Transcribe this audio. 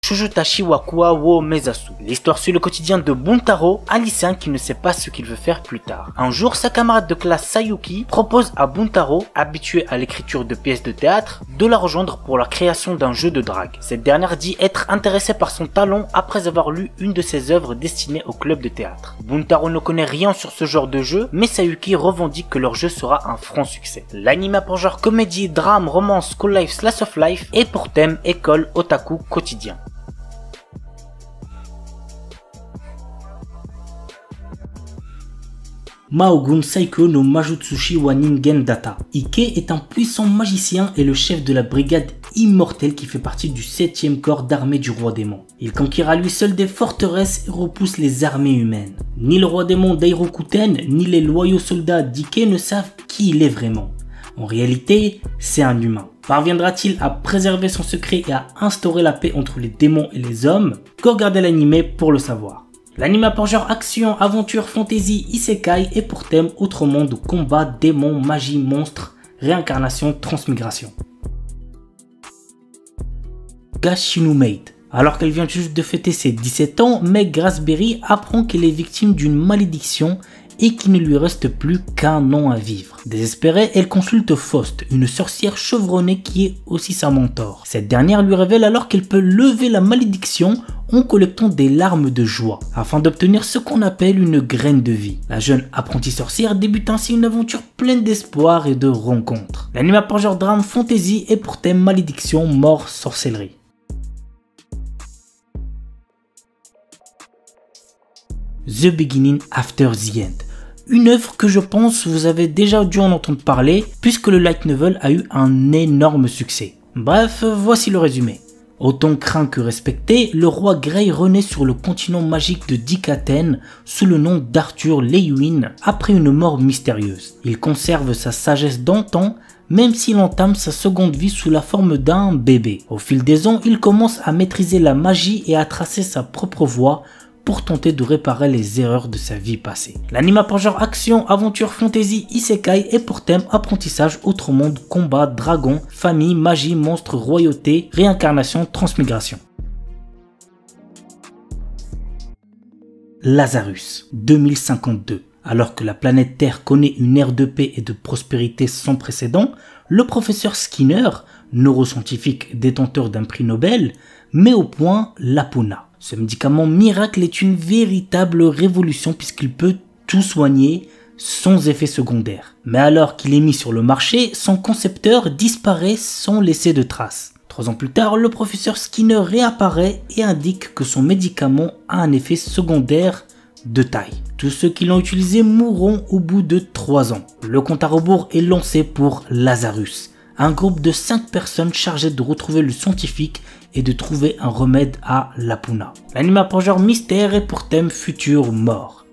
Shujutashi wa Kuwa wo Mezasu. L'histoire suit le quotidien de Buntaro, un lycéen qui ne sait pas ce qu'il veut faire plus tard. Un jour, sa camarade de classe Sayuki propose à Buntaro, habitué à l'écriture de pièces de théâtre, de la rejoindre pour la création d'un jeu de drague. Cette dernière dit être intéressée par son talent après avoir lu une de ses œuvres destinées au club de théâtre. Buntaro ne connaît rien sur ce genre de jeu, mais Sayuki revendique que leur jeu sera un franc succès. L'anime a pour genre comédie, drame, romance, school life, slice of life et pour thème école, otaku, quotidien. Mahogun Saikyo no Majutsushi wa Ningen Data. Ike est un puissant magicien et le chef de la brigade immortelle qui fait partie du 7e corps d'armée du roi démon. Il conquiert à lui seul des forteresses et repousse les armées humaines. Ni le roi démon Dairokuten, ni les loyaux soldats d'Ike ne savent qui il est vraiment. En réalité, c'est un humain. Parviendra-t-il à préserver son secret et à instaurer la paix entre les démons et les hommes? Qu'au regarder l'anime pour le savoir. L'anime a pour genre action, aventure, fantasy, isekai et pour thème autre monde, combat, démons, magie, monstres, réincarnation, transmigration. Gashinu Maid. Alors qu'elle vient juste de fêter ses 17 ans, Meg Raspberry apprend qu'elle est victime d'une malédiction et qu'il ne lui reste plus qu'un an à vivre. Désespérée, elle consulte Faust, une sorcière chevronnée qui est aussi sa mentor. Cette dernière lui révèle alors qu'elle peut lever la malédiction en collectant des larmes de joie, afin d'obtenir ce qu'on appelle une graine de vie. La jeune apprentie sorcière débute ainsi une aventure pleine d'espoir et de rencontres. L'anime a pour genre drame fantasy et pour thème malédiction, mort, sorcellerie. The Beginning After the End. Une œuvre que je pense vous avez déjà dû en entendre parler puisque le light novel a eu un énorme succès. Bref, voici le résumé. Autant craint que respecté, le roi Grey renaît sur le continent magique de Dikaten sous le nom d'Arthur Lewin après une mort mystérieuse. Il conserve sa sagesse d'antan même s'il entame sa seconde vie sous la forme d'un bébé. Au fil des ans, il commence à maîtriser la magie et à tracer sa propre voie pour tenter de réparer les erreurs de sa vie passée. L'anime a pour genre action, aventure, fantasy, isekai et pour thème apprentissage, autre monde, combat, dragon, famille, magie, monstre, royauté, réincarnation, transmigration. Lazarus, 2052. Alors que la planète Terre connaît une ère de paix et de prospérité sans précédent, le professeur Skinner, neuroscientifique détenteur d'un prix Nobel, met au point l'Apuna. Ce médicament miracle est une véritable révolution puisqu'il peut tout soigner sans effet secondaire. Mais alors qu'il est mis sur le marché, son concepteur disparaît sans laisser de traces. 3 ans plus tard, le professeur Skinner réapparaît et indique que son médicament a un effet secondaire de taille. Tous ceux qui l'ont utilisé mourront au bout de 3 ans. Le compte à rebours est lancé pour Lazarus, un groupe de 5 personnes chargées de retrouver le scientifique et de trouver un remède à l'Apuna. L'anime a pour genre mystère et pour thème futur mort.